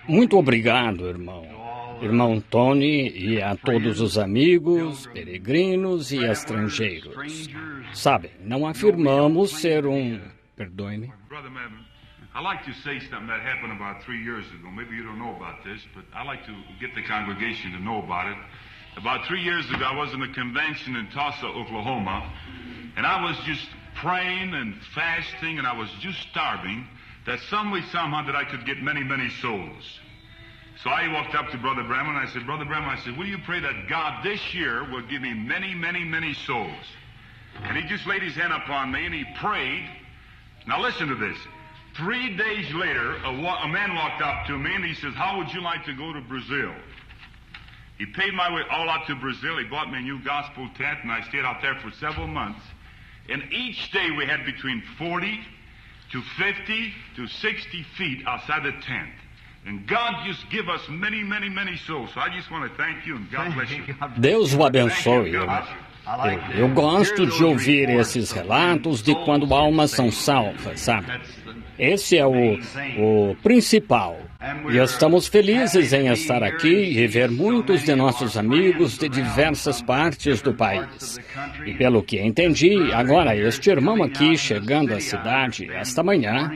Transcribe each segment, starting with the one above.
Muito obrigado, irmão. Irmão Tony e a todos os amigos, peregrinos e estrangeiros. Sabem, não afirmamos ser um... Perdoe-me. I'd like to say something that happened about 3 years ago. Maybe you don't know about this, but I'd like to get the congregation to know about it. About 3 years ago, I was in a convention in Tulsa, Oklahoma, and I was just praying and fasting, and I was just starving that some way, somehow, that I could get many, many souls. So I walked up to Brother Bramwell, and I said, Brother Bramwell, I said, will you pray that God this year will give me many, many, many souls? And he just laid his hand upon me, and he prayed. Now listen to this. 3 days later, a man walked up to me, and he says, how would you like to go to Brazil? He paid my way all out to Brazil. He bought me a new gospel tent, and I stayed out there for several months. And each day we had between 40 to 50 to 60 feet outside the tent. And God just give us many, many, many souls. So I just want to thank you, and God bless you. Deus o abençoe, irmão. Eu gosto de ouvir esses relatos de quando almas são salvas, sabe? Esse é o principal. E estamos felizes em estar aqui e ver muitos de nossos amigos de diversas partes do país. E pelo que entendi, agora este irmão aqui chegando à cidade esta manhã,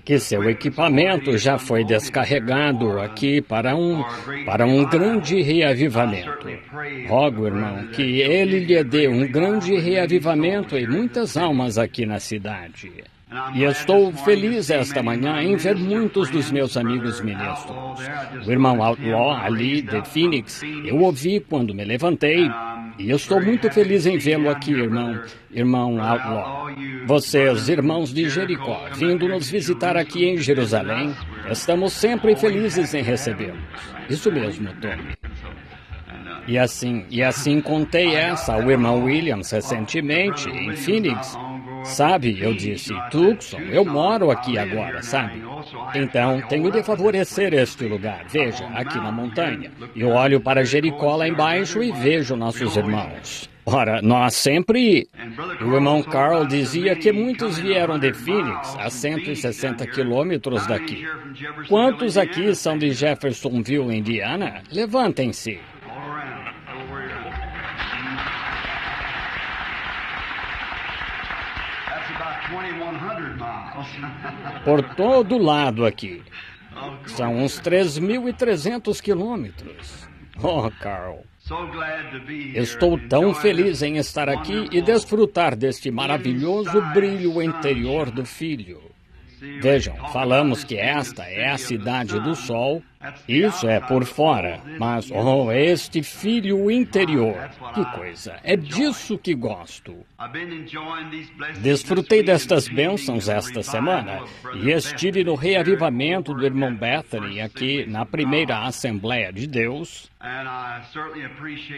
que seu equipamento já foi descarregado aqui para um grande reavivamento. Rogo, irmão, que ele lhe dê um grande reavivamento e muitas almas aqui na cidade. E estou feliz esta manhã em ver muitos dos meus amigos ministros. O irmão Outlaw, ali de Phoenix, eu ouvi quando me levantei, e eu estou muito feliz em vê-lo aqui, irmão Outlaw. Vocês, irmãos de Jericó, vindo nos visitar aqui em Jerusalém, estamos sempre felizes em recebê-los. Isso mesmo, Tony. E assim contei essa ao irmão Williams recentemente, em Phoenix. Sabe, eu disse, Tucson, eu moro aqui agora, sabe? Então, tenho de favorecer este lugar. Veja, aqui na montanha. Eu olho para Jericó lá embaixo e vejo nossos irmãos. Ora, nós sempre... O irmão Carl dizia que muitos vieram de Phoenix, a 160 quilômetros daqui. Quantos aqui são de Jeffersonville, Indiana? Levantem-se. Por todo lado aqui. São uns 3.300 quilômetros. Oh, Carl. Estou tão feliz em estar aqui e desfrutar deste maravilhoso brilho interior do Filho. Vejam, falamos que esta é a cidade do sol. Isso é por fora, mas, este Filho interior, que coisa, é disso que gosto. Desfrutei destas bênçãos esta semana e estive no reavivamento do irmão Bethany aqui na primeira Assembleia de Deus.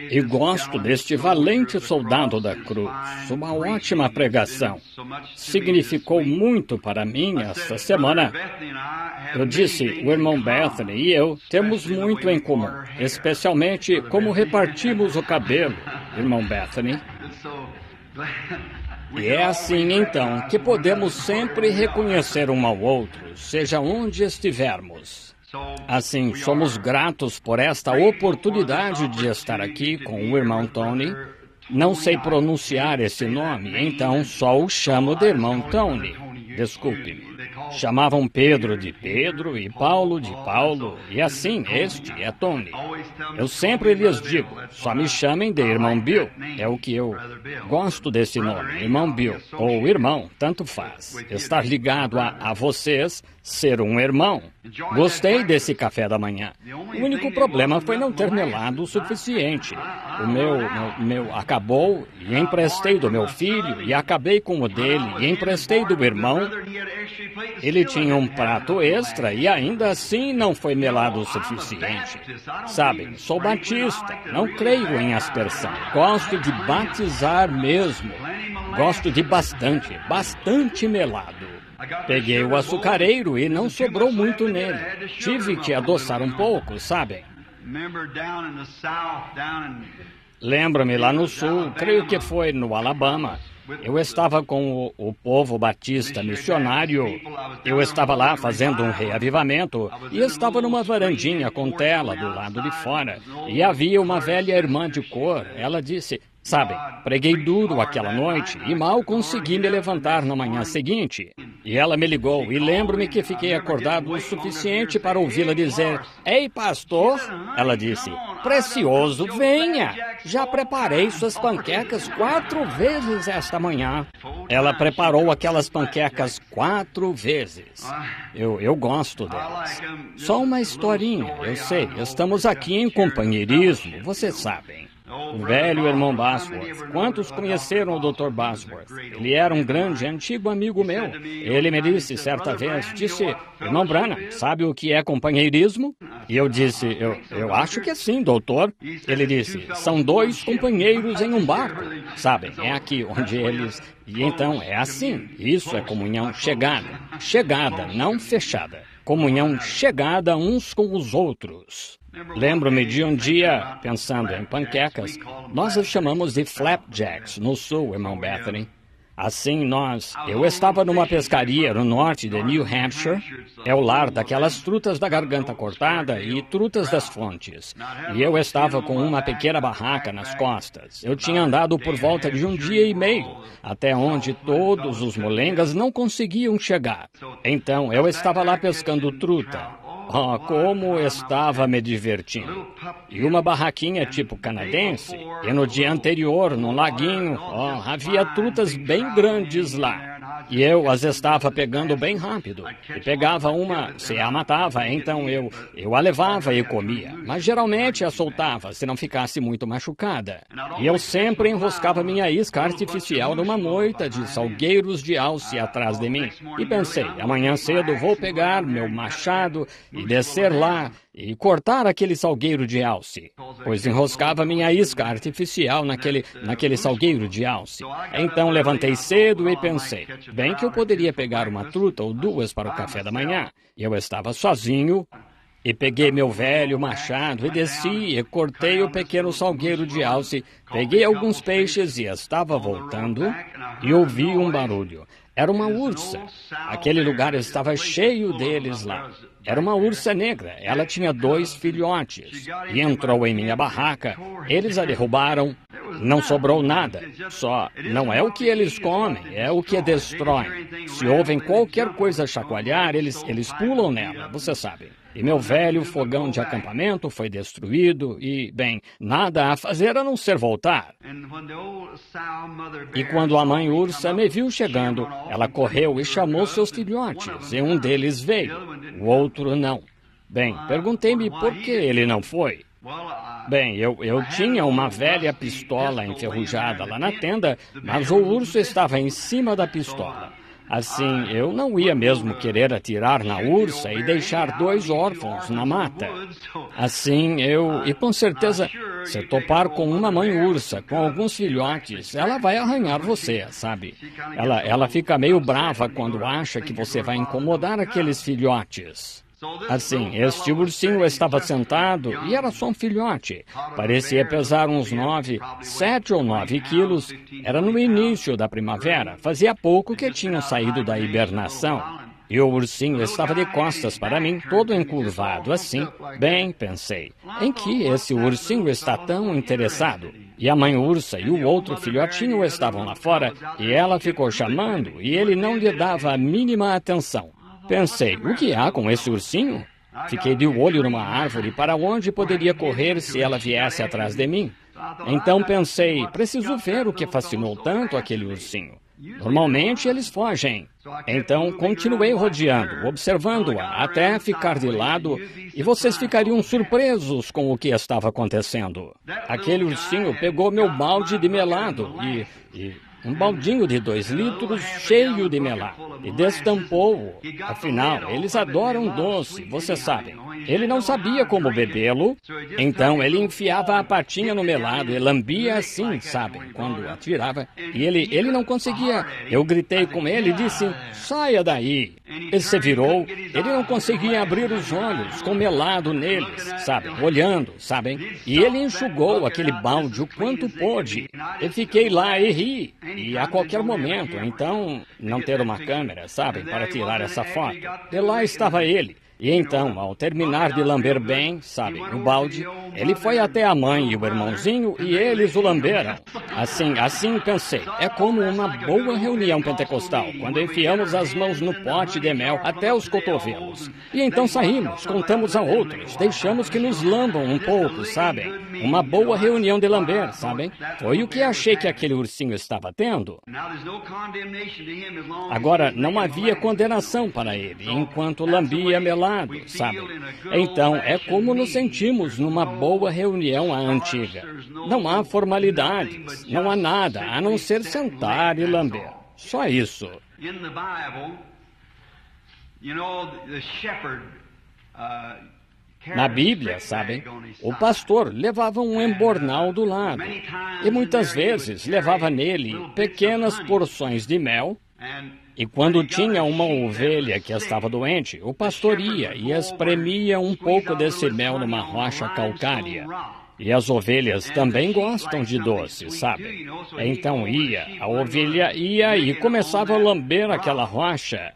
E gosto deste valente soldado da cruz. Uma ótima pregação. Significou muito para mim esta semana. Eu disse, o irmão Bethany e eu temos muito em comum, especialmente como repartimos o cabelo, irmão Bethany. E é assim, então, que podemos sempre reconhecer um ao outro, seja onde estivermos. Assim, somos gratos por esta oportunidade de estar aqui com o irmão Tony. Não sei pronunciar esse nome, então só o chamo de irmão Tony. Desculpe-me. Chamavam Pedro de Pedro e Paulo de Paulo, e assim, este é Tony. Eu sempre lhes digo, só me chamem de irmão Bill, é o que eu gosto desse nome, irmão Bill, ou irmão, tanto faz. Estar ligado a vocês, ser um irmão. Gostei desse café da manhã. O único problema foi não ter melado o suficiente. O meu acabou e emprestei do meu filho e acabei com o dele e emprestei do irmão. Ele tinha um prato extra e ainda assim não foi melado o suficiente. Sabem, sou batista, não creio em aspersão. Gosto de batizar mesmo. Gosto de bastante melado. Peguei o açucareiro e não sobrou muito nele. Tive que adoçar um pouco, sabem? Lembra-me lá no sul, creio que foi no Alabama. Eu estava com o povo batista missionário. Eu estava lá fazendo um reavivamento e estava numa varandinha com tela do lado de fora. E havia uma velha irmã de cor. Ela disse: "Sabem, preguei duro aquela noite e mal consegui me levantar na manhã seguinte." E ela me ligou e lembro-me que fiquei acordado o suficiente para ouvi-la dizer: "Ei, pastor," ela disse, "precioso, venha. Já preparei suas panquecas 4 vezes esta manhã." Ela preparou aquelas panquecas 4 vezes. Eu gosto delas. Só uma historinha, eu sei. Estamos aqui em companheirismo, vocês sabem. O velho irmão Bosworth. Quantos conheceram o Dr. Bosworth? Ele era um grande, antigo amigo meu. Ele me disse certa vez, "Irmão Branham, sabe o que é companheirismo?" E eu disse, eu acho que sim, doutor." Ele disse, "São 2 companheiros em um barco. Sabem, é aqui onde eles..." E então é assim. Isso é comunhão chegada. Chegada, não fechada. Comunhão chegada uns com os outros. Lembro-me de um dia, pensando em panquecas, nós as chamamos de flapjacks no sul, irmão Bethany. Assim eu estava numa pescaria no norte de New Hampshire, é o lar daquelas trutas da garganta cortada e trutas das fontes. E eu estava com uma pequena barraca nas costas. Eu tinha andado por volta de 1 dia e meio, até onde todos os molengas não conseguiam chegar. Então eu estava lá pescando truta. Oh, como estava me divertindo. E uma barraquinha tipo canadense. E no dia anterior, num laguinho, havia trutas bem grandes lá. E eu as estava pegando bem rápido. E pegava uma, se a matava, então eu a levava e comia. Mas geralmente a soltava, se não ficasse muito machucada. E eu sempre enroscava minha isca artificial numa moita de salgueiros de alce atrás de mim. E pensei, amanhã cedo vou pegar meu machado e descer lá e cortar aquele salgueiro de alce, pois enroscava minha isca artificial naquele salgueiro de alce. Então levantei cedo e pensei, bem que eu poderia pegar uma truta ou 2 para o café da manhã. E eu estava sozinho e peguei meu velho machado e desci e cortei o pequeno salgueiro de alce, peguei alguns peixes e estava voltando e ouvi um barulho. Era uma ursa. Aquele lugar estava cheio deles lá. Era uma ursa negra. Ela tinha 2 filhotes. E entrou em minha barraca. Eles a derrubaram. Não sobrou nada. Só não é o que eles comem, é o que destroem. Se ouvem qualquer coisa chacoalhar, eles pulam nela, você sabe. E meu velho fogão de acampamento foi destruído e, bem, nada a fazer a não ser voltar. E quando a mãe ursa me viu chegando, ela correu e chamou seus filhotes, e um deles veio, o outro não. Bem, perguntei-me por que ele não foi. Bem, eu tinha uma velha pistola enferrujada lá na tenda, mas o urso estava em cima da pistola. Assim, eu não ia mesmo querer atirar na ursa e deixar 2 órfãos na mata. Assim, e com certeza, se topar com uma mãe ursa, com alguns filhotes, ela vai arranhar você, sabe? Ela fica meio brava quando acha que você vai incomodar aqueles filhotes. Assim, este ursinho estava sentado e era só um filhote. Parecia pesar uns 7 ou 9 quilos. Era no início da primavera. Fazia pouco que tinham saído da hibernação. E o ursinho estava de costas para mim, todo encurvado assim. Bem, pensei, em que esse ursinho está tão interessado? E a mãe ursa e o outro filhotinho estavam lá fora, e ela ficou chamando, e ele não lhe dava a mínima atenção. Pensei, o que há com esse ursinho? Fiquei de olho numa árvore para onde poderia correr se ela viesse atrás de mim. Então pensei, preciso ver o que fascinou tanto aquele ursinho. Normalmente eles fogem. Então continuei rodeando, observando-a, até ficar de lado, e vocês ficariam surpresos com o que estava acontecendo. Aquele ursinho pegou meu balde de melado e um baldinho de 2 litros cheio de melado, e destampou-o. Afinal, eles adoram doce, vocês sabem. Ele não sabia como bebê-lo, então ele enfiava a patinha no melado e lambia assim, sabe, quando atirava. E ele não conseguia. Eu gritei com ele e disse, saia daí. Ele se virou, ele não conseguia abrir os olhos, com melado neles, sabe, olhando, sabem. E ele enxugou aquele balde o quanto pôde. Eu fiquei lá e ri. E a qualquer momento, então, não ter uma câmera, sabem, para tirar essa foto. E lá estava ele. E então, ao terminar de lamber bem, sabe, o balde, ele foi até a mãe e o irmãozinho e eles o lamberam. Assim pensei, é como uma boa reunião pentecostal, quando enfiamos as mãos no pote de mel até os cotovelos. E então saímos, contamos a outros, deixamos que nos lambam um pouco, sabem? Uma boa reunião de lamber, sabem? Foi o que achei que aquele ursinho estava tendo. Agora, não havia condenação para ele, enquanto lambia melado, sabe? Então, é como nos sentimos numa boa reunião à antiga. Não há formalidades, não há nada, a não ser sentar e lamber. Só isso. Na Bíblia, sabem, o pastor levava um embornal do lado e muitas vezes levava nele pequenas porções de mel. E quando tinha uma ovelha que estava doente, o pastor ia e espremia um pouco desse mel numa rocha calcária. E as ovelhas também gostam de doce, sabe? Então a ovelha ia e começava a lamber aquela rocha.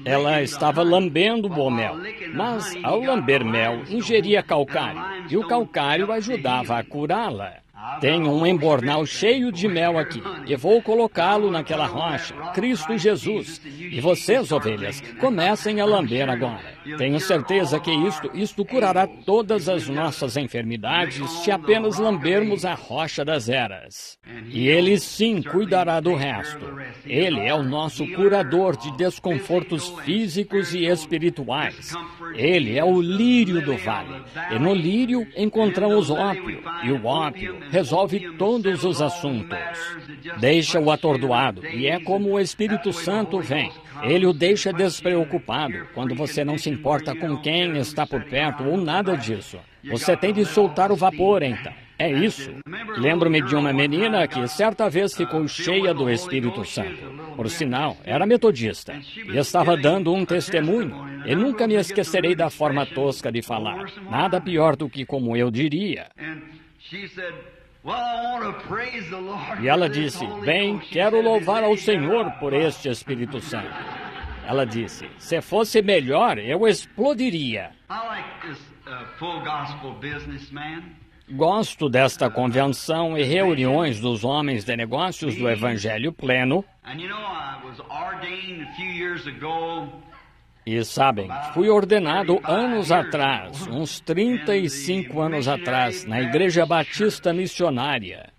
Ela estava lambendo o mel, mas ao lamber mel, ingeria calcário, e o calcário ajudava a curá-la. Tenho um embornal cheio de mel aqui, e vou colocá-lo naquela rocha, Cristo Jesus. E vocês, ovelhas, comecem a lamber agora. Tenho certeza que isto curará todas as nossas enfermidades se apenas lambermos a rocha das eras. E Ele sim cuidará do resto. Ele é o nosso curador de desconfortos físicos e espirituais. Ele é o lírio do vale. E no lírio encontramos ópio, e o ópio resolve todos os assuntos. Deixa o atordoado, e é como o Espírito Santo vem. Ele o deixa despreocupado quando você não se importa com quem está por perto ou nada disso. Você tem de soltar o vapor, então. É isso. Lembro-me de uma menina que certa vez ficou cheia do Espírito Santo. Por sinal, era metodista e estava dando um testemunho. E nunca me esquecerei da forma tosca de falar. Nada pior do que como eu diria. E ela disse, bem, quero louvar ao Senhor por este Espírito Santo. Ela disse, se fosse melhor, eu explodiria. Gosto desta convenção e reuniões dos homens de negócios do Evangelho Pleno. E sabem, fui ordenado anos atrás, uns 35 anos atrás, na Igreja Batista Missionária.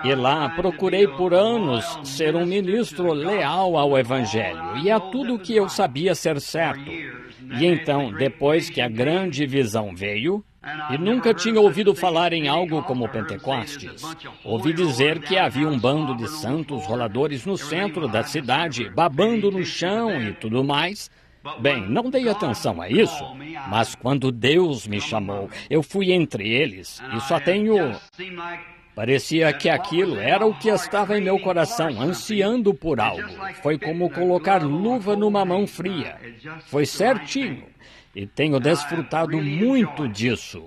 E lá procurei por anos ser um ministro leal ao Evangelho e a tudo que eu sabia ser certo. E então, depois que a grande visão veio, e nunca tinha ouvido falar em algo como Pentecostes. Ouvi dizer que havia um bando de santos roladores no centro da cidade, babando no chão e tudo mais. Bem, não dei atenção a isso, mas quando Deus me chamou, eu fui entre eles e só tenho... Parecia que aquilo era o que estava em meu coração, ansiando por algo. Foi como colocar luva numa mão fria. Foi certinho. E tenho desfrutado muito disso.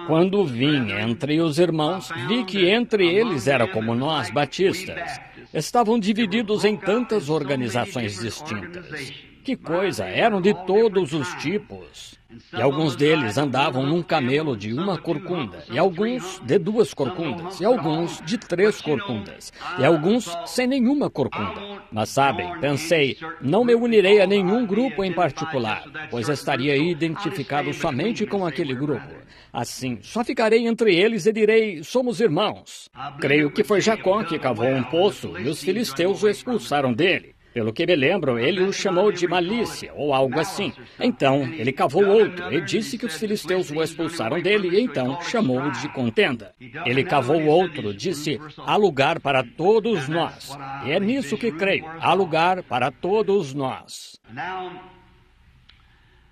Quando vim entre os irmãos, vi que entre eles era como nós, batistas. Estavam divididos em tantas organizações distintas. Que coisa, eram de todos os tipos. E alguns deles andavam num camelo de uma corcunda, e alguns de 2 corcundas, e alguns de 3 corcundas, e alguns sem nenhuma corcunda. Mas sabem, pensei, não me unirei a nenhum grupo em particular, pois estaria identificado somente com aquele grupo. Assim, só ficarei entre eles e direi, somos irmãos. Creio que foi Jacó que cavou um poço, e os filisteus o expulsaram dele. Pelo que me lembro, ele o chamou de malícia, ou algo assim. Então, ele cavou outro, e disse que os filisteus o expulsaram dele, e então chamou-o de contenda. Ele cavou outro, disse, há lugar para todos nós. E é nisso que creio, há lugar para todos nós.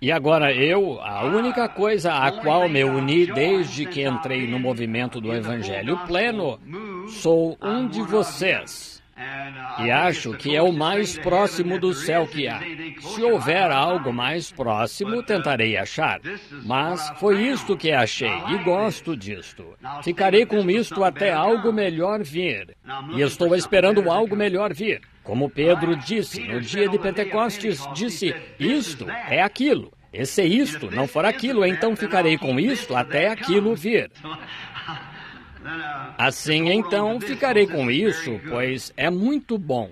E agora a única coisa a qual me uni desde que entrei no movimento do Evangelho Pleno, sou um de vocês. E acho que é o mais próximo do céu que há. Se houver algo mais próximo, tentarei achar. Mas foi isto que achei, e gosto disto. Ficarei com isto até algo melhor vir. E estou esperando algo melhor vir. Como Pedro disse, no dia de Pentecostes, disse, isto é aquilo. E se isto não for aquilo, então ficarei com isto até aquilo vir. Assim, então, ficarei com isso, pois é muito bom.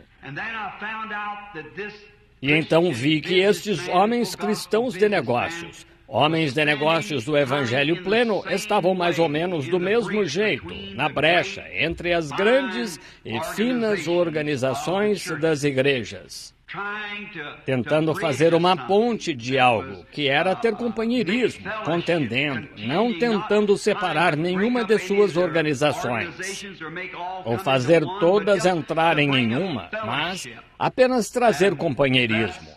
E então vi que estes homens cristãos de negócios, homens de negócios do Evangelho Pleno, estavam mais ou menos do mesmo jeito, na brecha, entre as grandes e finas organizações das igrejas, tentando fazer uma ponte de algo, que era ter companheirismo, contendendo, não tentando separar nenhuma de suas organizações, ou fazer todas entrarem em uma, mas apenas trazer companheirismo.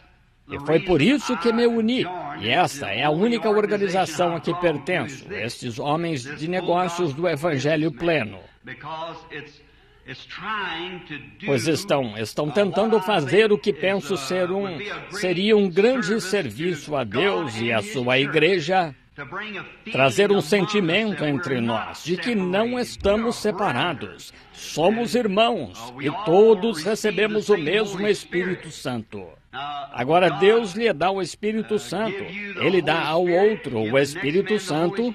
E foi por isso que me uni, e esta é a única organização a que pertenço, estes homens de negócios do Evangelho Pleno. Pois estão tentando fazer o que penso seria um grande serviço a Deus e à sua igreja, trazer um sentimento entre nós de que não estamos separados, somos irmãos e todos recebemos o mesmo Espírito Santo. Agora, Deus lhe dá o Espírito Santo. Ele dá ao outro o Espírito Santo,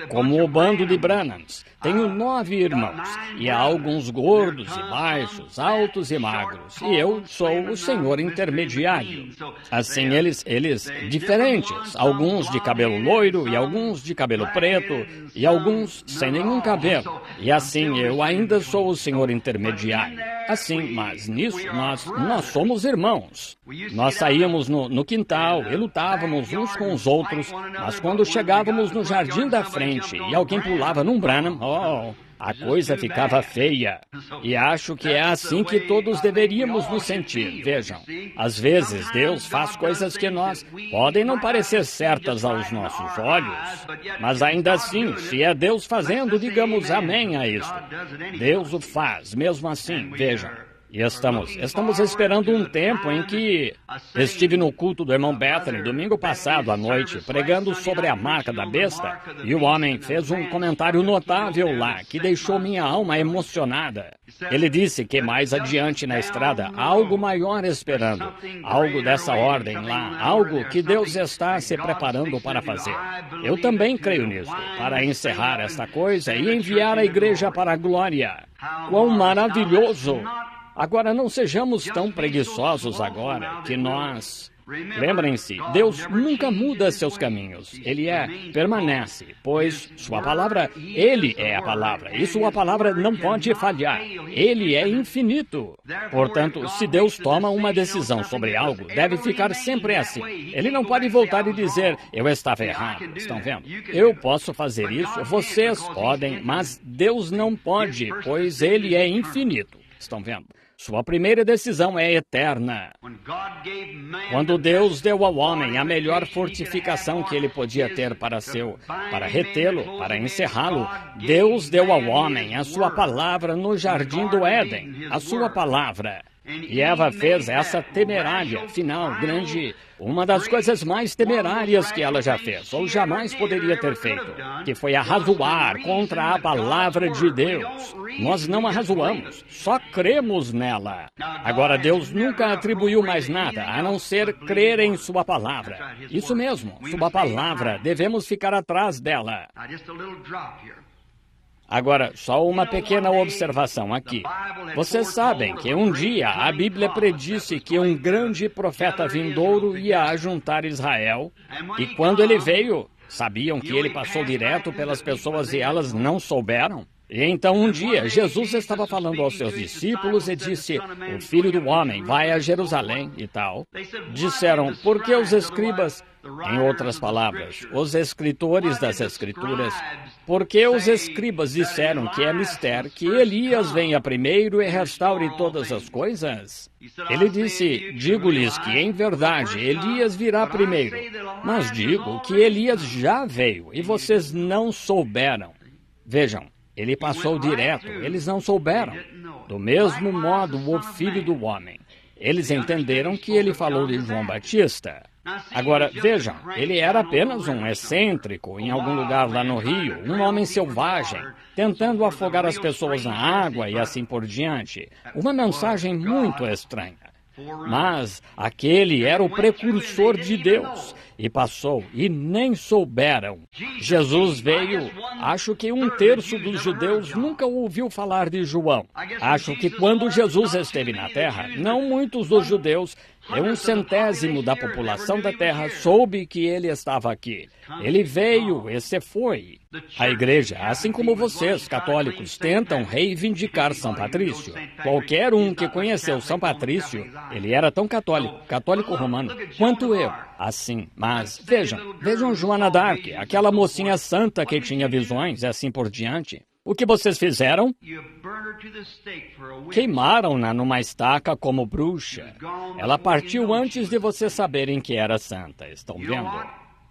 como o bando de Branhams. Tenho 9 irmãos, e há alguns gordos e baixos, altos e magros, e eu sou o Senhor intermediário. Assim, eles diferentes, alguns de cabelo loiro, e alguns de cabelo preto, e alguns sem nenhum cabelo. E assim, eu ainda sou o Senhor intermediário. Assim, mas nisso, nós somos irmãos. Nós saíamos no quintal e lutávamos uns com os outros, mas quando chegávamos no jardim da frente e alguém pulava num Branham, a coisa ficava feia. E acho que é assim que todos deveríamos nos sentir. Vejam, às vezes Deus faz coisas que podem não parecer certas aos nossos olhos, mas ainda assim, se é Deus fazendo, digamos amém a isso. Deus o faz, mesmo assim, vejam. E estamos esperando um tempo em que estive no culto do irmão Bethany, domingo passado à noite, pregando sobre a marca da besta, e o homem fez um comentário notável lá, que deixou minha alma emocionada. Ele disse que mais adiante na estrada há algo maior esperando, algo dessa ordem lá, algo que Deus está se preparando para fazer. Eu também creio nisso, para encerrar esta coisa e enviar a igreja para a glória. Quão maravilhoso! Agora, não sejamos tão preguiçosos agora que nós... Lembrem-se, Deus nunca muda seus caminhos. Ele permanece, pois sua palavra, Ele é a palavra, e sua palavra não pode falhar. Ele é infinito. Portanto, se Deus toma uma decisão sobre algo, deve ficar sempre assim. Ele não pode voltar e dizer, eu estava errado. Estão vendo? Eu posso fazer isso, vocês podem, mas Deus não pode, pois Ele é infinito. Estão vendo? Sua primeira decisão é eterna. Quando Deus deu ao homem a melhor fortificação que ele podia ter para retê-lo, para encerrá-lo, Deus deu ao homem a sua palavra no jardim do Éden, a sua palavra. E Eva fez essa temerária, final, grande, uma das coisas mais temerárias que ela já fez, ou jamais poderia ter feito, que foi arrazoar contra a palavra de Deus. Nós não arrazoamos, só cremos nela. Agora, Deus nunca atribuiu mais nada, a não ser crer em sua palavra. Isso mesmo, sua palavra, devemos ficar atrás dela. Agora, só uma pequena observação aqui. Vocês sabem que um dia a Bíblia predisse que um grande profeta vindouro ia ajuntar Israel, e quando ele veio, sabiam que ele passou direto pelas pessoas e elas não souberam? E então um dia, Jesus estava falando aos seus discípulos e disse, o Filho do Homem vai a Jerusalém e tal. Disseram, por que os escribas, em outras palavras, os escritores das Escrituras, Porque os escribas disseram que é mister que Elias venha primeiro e restaure todas as coisas. Ele disse, digo-lhes que em verdade Elias virá primeiro, mas digo que Elias já veio e vocês não souberam. Vejam, ele passou direto, eles não souberam. Do mesmo modo, o Filho do Homem. Eles entenderam que ele falou de João Batista. Agora, vejam, ele era apenas um excêntrico em algum lugar lá no Rio, um homem selvagem, tentando afogar as pessoas na água e assim por diante. Uma mensagem muito estranha. Mas aquele era o precursor de Deus e passou e nem souberam. Jesus veio. Acho que 1/3 dos judeus nunca ouviu falar de João. Acho que quando Jesus esteve na terra, não muitos dos judeus, e 1/100º da população da terra soube que ele estava aqui. Ele veio e se foi. A igreja, assim como vocês, católicos, tentam reivindicar São Patrício. Qualquer um que conheceu São Patrício, ele era tão católico romano, quanto eu. Assim, mas vejam Joana d'Arc, aquela mocinha santa que tinha visões e assim por diante. O que vocês fizeram? Queimaram-na numa estaca como bruxa. Ela partiu antes de vocês saberem que era santa, estão vendo?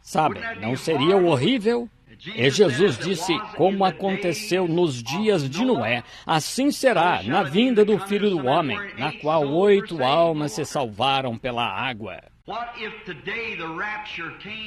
Sabem, não seria horrível? E Jesus disse, como aconteceu nos dias de Noé, assim será na vinda do Filho do Homem, na qual 8 almas se salvaram pela água.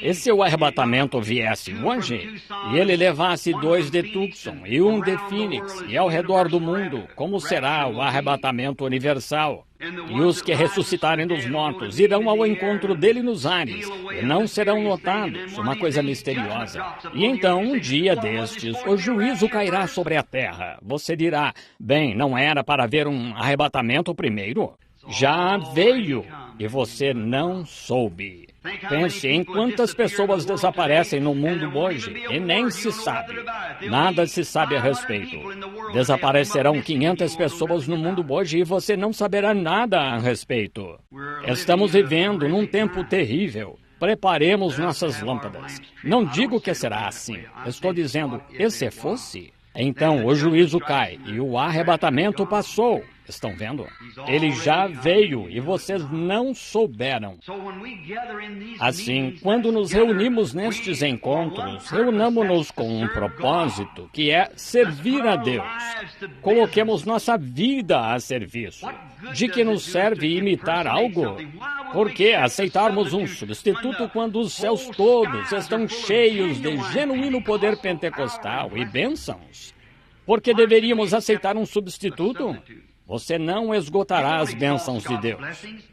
E se o arrebatamento viesse hoje, e ele levasse 2 de Tucson e 1 de Phoenix, e ao redor do mundo, como será o arrebatamento universal? E os que ressuscitarem dos mortos irão ao encontro dele nos ares, e não serão notados, uma coisa misteriosa. E então, um dia destes, o juízo cairá sobre a terra. Você dirá, bem, não era para haver um arrebatamento primeiro? Já veio, e você não soube. Pense em quantas pessoas desaparecem no mundo hoje e nem se sabe. Nada se sabe a respeito. Desaparecerão 500 pessoas no mundo hoje e você não saberá nada a respeito. Estamos vivendo num tempo terrível. Preparemos nossas lâmpadas. Não digo que será assim. Estou dizendo, e se fosse? Então o juízo cai e o arrebatamento passou. Estão vendo? Ele já veio e vocês não souberam. Assim, quando nos reunimos nestes encontros, reunamos-nos com um propósito, que é servir a Deus. Coloquemos nossa vida a serviço. De que nos serve imitar algo? Por que aceitarmos um substituto quando os céus todos estão cheios de genuíno poder pentecostal e bênçãos? Por que deveríamos aceitar um substituto? Você não esgotará as bênçãos de Deus.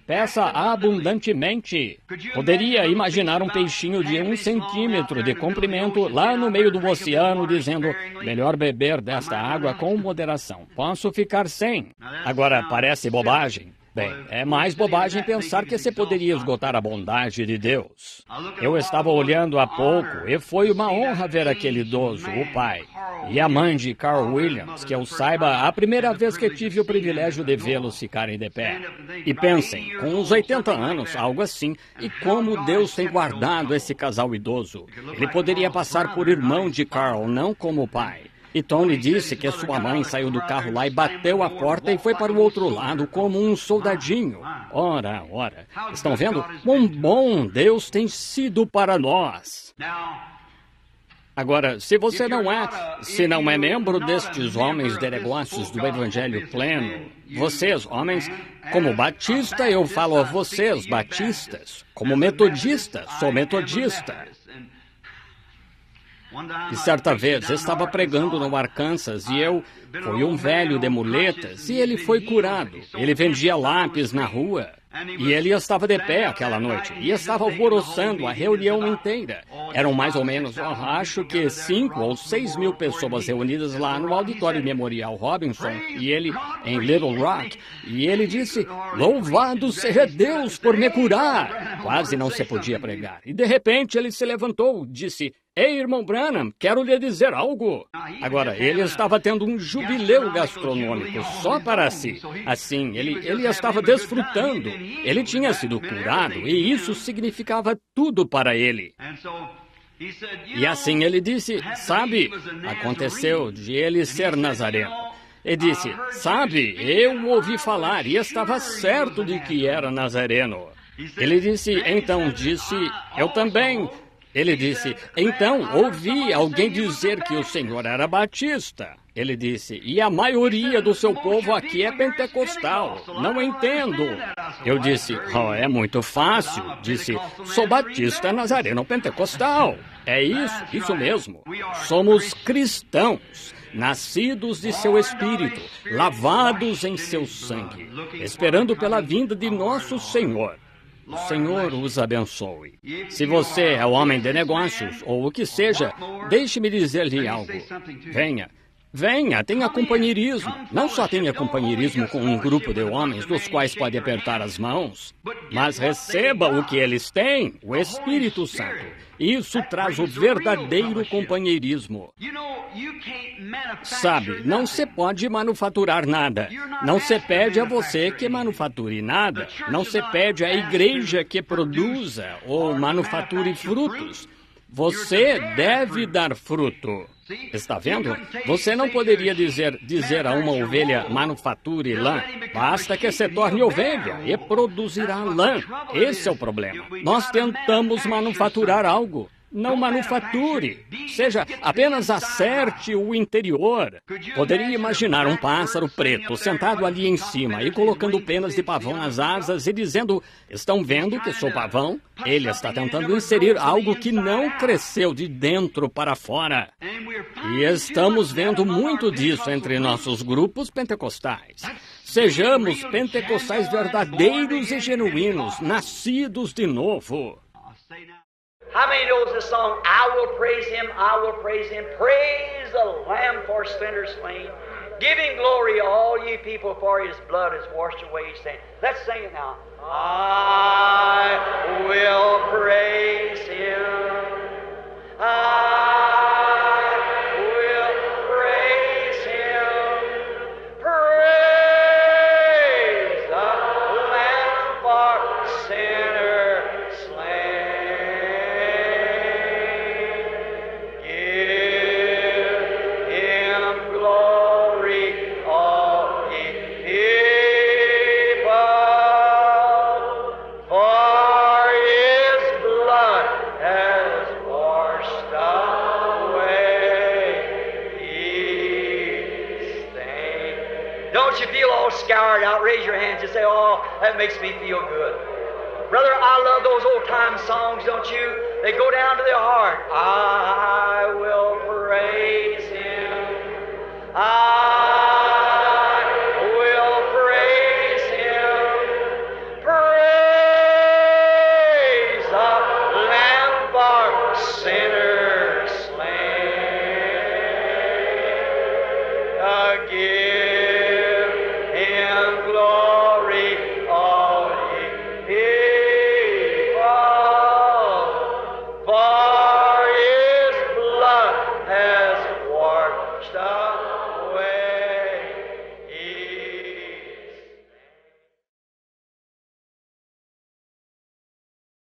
Peça abundantemente. Poderia imaginar um peixinho de 1 centímetro de comprimento lá no meio do oceano dizendo, melhor beber desta água com moderação. Posso ficar sem. Agora, parece bobagem. Bem, é mais bobagem pensar que você poderia esgotar a bondade de Deus. Eu estava olhando há pouco e foi uma honra ver aquele idoso, o pai, e a mãe de Carl Williams, que eu saiba a primeira vez que tive o privilégio de vê-los ficarem de pé. E pensem, com uns 80 anos, algo assim, e como Deus tem guardado esse casal idoso. Ele poderia passar por irmão de Carl, não como pai. E Tony disse que sua mãe saiu do carro lá e bateu a porta e foi para o outro lado como um soldadinho. Ora. Estão vendo? Quão bom Deus tem sido para nós. Agora, se você não é membro destes homens de negócios do Evangelho pleno, vocês, homens, como batista, eu falo a vocês, batistas. Como metodista, sou metodista. E certa vez estava pregando no Arkansas e foi um velho de muletas e ele foi curado. Ele vendia lápis na rua e ele estava de pé aquela noite e estava alvoroçando a reunião inteira. Eram mais ou menos, acho que 5 ou 6 mil pessoas reunidas lá no Auditório Memorial Robinson e ele em Little Rock. E ele disse, louvado seja Deus por me curar. Quase não se podia pregar. E de repente ele se levantou e disse, ei, irmão Branham, quero lhe dizer algo. Agora, ele estava tendo um jubileu gastronômico só para si. Assim, ele estava desfrutando. Ele tinha sido curado e isso significava tudo para ele. E assim ele disse, sabe, aconteceu de ele ser nazareno. Ele disse, sabe, eu ouvi falar e estava certo de que era nazareno. Ele disse, então disse, eu também. Ele disse, então ouvi alguém dizer que o senhor era batista. Ele disse, e a maioria do seu povo aqui é pentecostal. Não entendo. Eu disse, oh, é muito fácil. Disse, sou batista, nazareno, pentecostal. É isso mesmo. Somos cristãos, nascidos de seu espírito, lavados em seu sangue, esperando pela vinda de nosso Senhor. O Senhor os abençoe. Se você é homem de negócios, ou o que seja, deixe-me dizer-lhe algo. Venha, tenha companheirismo. Não só tenha companheirismo com um grupo de homens dos quais pode apertar as mãos, mas receba o que eles têm, o Espírito Santo. Isso traz o verdadeiro companheirismo. Sabe, não se pode manufaturar nada. Não se pede a você que manufature nada. Não se pede à igreja que produza ou manufature frutos. Você deve dar fruto. Está vendo? Você não poderia dizer a uma ovelha manufature lã. Basta que se torne ovelha e produzirá lã. Esse é o problema. Nós tentamos manufaturar algo. Não manufature. Seja, apenas acerte o interior. Poderia imaginar um pássaro preto sentado ali em cima e colocando penas de pavão nas asas e dizendo, estão vendo que sou pavão? Ele está tentando inserir algo que não cresceu de dentro para fora. E estamos vendo muito disso entre nossos grupos pentecostais. Sejamos pentecostais verdadeiros e genuínos, nascidos de novo. How many knows the song, I will praise him, praise the Lamb for sinners slain, give him glory, all ye people, for his blood has washed away his sin. Let's sing it now. I will praise him, I will praise him, praise the Lamb for sinners slain. Scoured out, raise your hands and say, oh, that makes me feel good. Brother, I love those old-time songs, don't you? They go down to the heart. I will praise him.